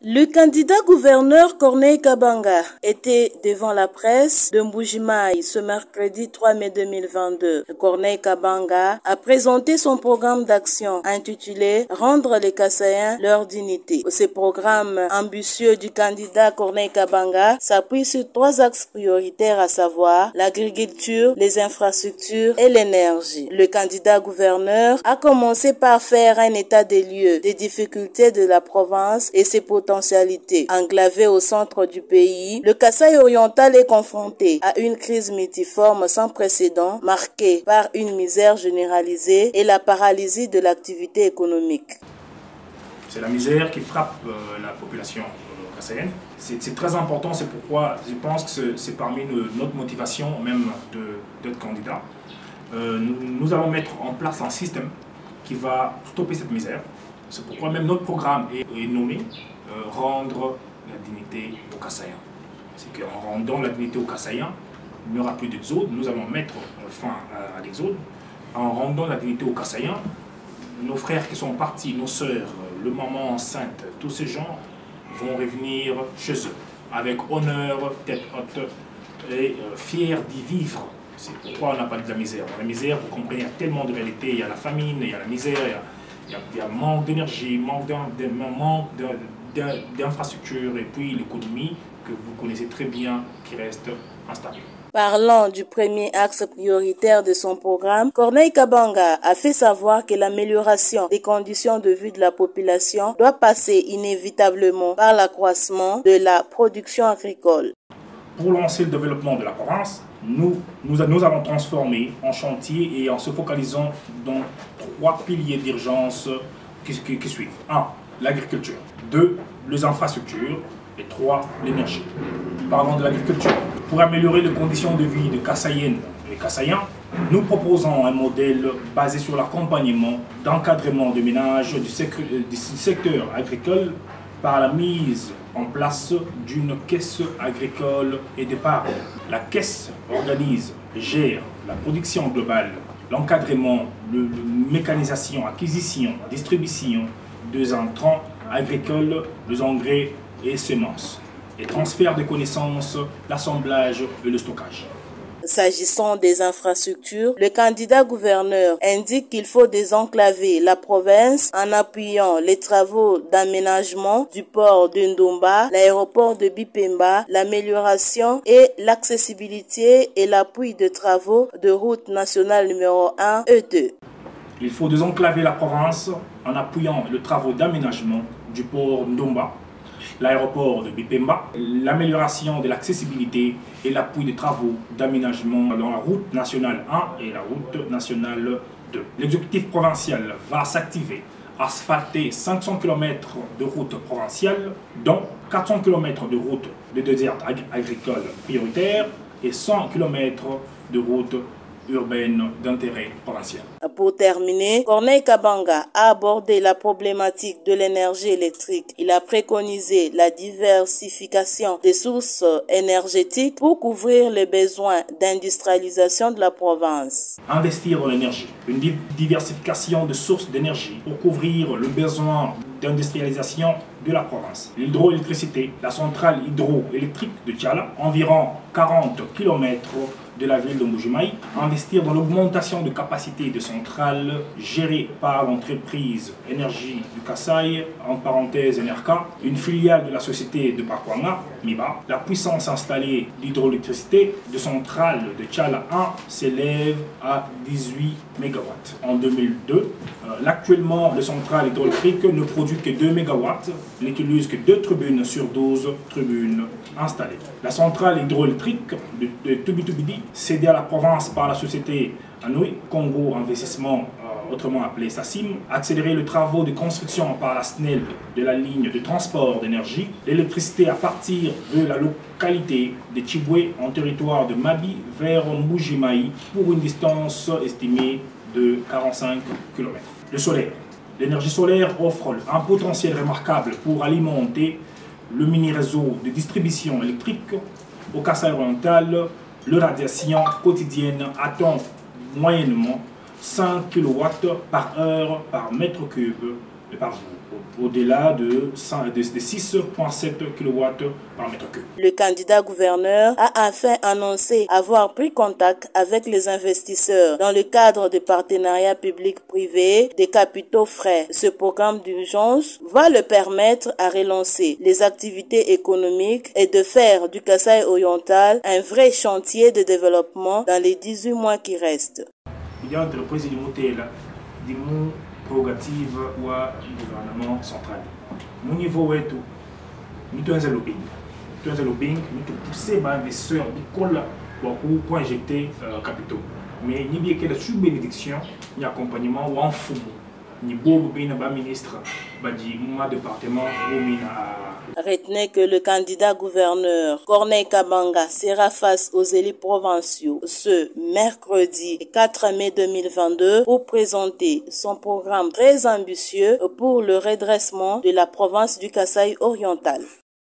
Le candidat gouverneur Corneille Kabanga était devant la presse de Mbuji-Mayi ce mercredi 3 mai 2022. Corneille Kabanga a présenté son programme d'action intitulé « Rendre les Kassaïens leur dignité ». Ce programme ambitieux du candidat Corneille Kabanga s'appuie sur 3 axes prioritaires, à savoir l'agriculture, les infrastructures et l'énergie. Le candidat gouverneur a commencé par faire un état des lieux des difficultés de la province et ses potentialités. Enclavé au centre du pays, le Kasaï oriental est confronté à une crise multiforme sans précédent, marquée par une misère généralisée et la paralysie de l'activité économique. C'est la misère qui frappe la population kassaïenne. C'est très important, c'est pourquoi je pense que c'est parmi notre motivation même d'être candidat. Nous allons mettre en place un système qui va stopper cette misère. C'est pourquoi même notre programme est nommé rendre la dignité aux Kassaïens. C'est qu'en rendant la dignité aux Kassaïens, il n'y aura plus d'exode. Nous allons mettre fin à l'exode. En rendant la dignité aux Kassaïens, nos frères qui sont partis, nos sœurs, le maman enceinte, tous ces gens vont revenir chez eux avec honneur, tête haute et fiers d'y vivre. C'est pourquoi on n'a pas de la misère. Dans la misère, vous comprenez, il y a tellement de réalités. Il y a la famine, il y a la misère, il y a manque d'énergie, manque d'infrastructures et puis l'économie que vous connaissez très bien qui reste instable. Parlant du premier axe prioritaire de son programme, Corneille Kabanga a fait savoir que l'amélioration des conditions de vie de la population doit passer inévitablement par l'accroissement de la production agricole. Pour lancer le développement de la province, nous allons transformer en chantier et en se focalisant dans 3 piliers d'urgence qui suivent. 1. L'agriculture. 2. Les infrastructures. Et 3. L'énergie. Parlons de l'agriculture. Pour améliorer les conditions de vie des Kassaïennes et Kassaïens, nous proposons un modèle basé sur l'accompagnement d'encadrement de ménages du secteur agricole par la mise en place d'une caisse agricole et d'épargne. La caisse organise et gère la production globale, l'encadrement, la mécanisation, acquisition, distribution des intrants agricoles, des engrais et semences, et transfert de connaissances, l'assemblage et le stockage. S'agissant des infrastructures, le candidat gouverneur indique qu'il faut désenclaver la province en appuyant les travaux d'aménagement du port de Ndomba, l'aéroport de Bipemba, l'amélioration et l'accessibilité et l'appui de travaux de route nationale numéro 1 et 2. Il faut désenclaver la province en appuyant les travaux d'aménagement du port Ndomba, l'aéroport de Bipemba, l'amélioration de l'accessibilité et l'appui des travaux d'aménagement dans la route nationale 1 et la route nationale 2. L'exécutif provincial va s'activer, asphalter 500 km de routes provinciales, dont 400 km de routes de désert agricole prioritaire et 100 km de routes urbaine d'intérêt provincial. Pour terminer, Corneille Kabanga a abordé la problématique de l'énergie électrique. Il a préconisé la diversification des sources énergétiques pour couvrir les besoins d'industrialisation de la province. Investir dans l'énergie, une diversification de sources d'énergie pour couvrir le besoin d'industrialisation de la province. L'hydroélectricité, la centrale hydroélectrique de Tiala, environ 40 km de la ville de Mbuji-Mayi, investir dans l'augmentation de capacité de centrales gérées par l'entreprise Énergie du Kasaï, en parenthèse NRK, une filiale de la société de Pakwanga, MIBA. La puissance installée d'hydroélectricité de centrales de Tiala 1 s'élève à 18 MW. En 2002, actuellement, les centrales hydroélectriques ne produisent que 2 MW, n'utilisent que 2 tribunes sur 12 tribunes installées. La centrale hydroélectrique de Tubitubidi, cédée à la province par la société Anouï, Congo Investissement, autrement appelée SACIM, accélérer les travaux de construction par la SNEL de la ligne de transport d'énergie, l'électricité à partir de la localité de Tchiboué en territoire de Mabi vers Mbuji-Mayi pour une distance estimée de 45 km. Le solaire. L'énergie solaire offre un potentiel remarquable pour alimenter le mini-réseau de distribution électrique au Kasaï oriental. La radiation quotidienne atteint moyennement 5 kW par heure par mètre cube et par jour. au-delà de 6,7 kW par mètre cube. Le candidat gouverneur a enfin annoncé avoir pris contact avec les investisseurs dans le cadre de partenariats public-privé des capitaux frais. Ce programme d'urgence va le permettre à relancer les activités économiques et de faire du Kasaï oriental un vrai chantier de développement dans les 18 mois qui restent. Il y a une entreprise de Moutela, des prérogatives ou gouvernement central. Mon niveau est tout. Nous sommes lobbying. Nous sommes lobbying, nous pousser les investisseurs pour injecter capitaux. Mais il y a des sous-bénédictions, il y a accompagnement ou en fou. Ni beau ministre, du département ou Retenez que le candidat gouverneur Corneille Kabanga sera face aux élus provinciaux ce mercredi 4 mai 2022 pour présenter son programme très ambitieux pour le redressement de la province du Kasaï oriental.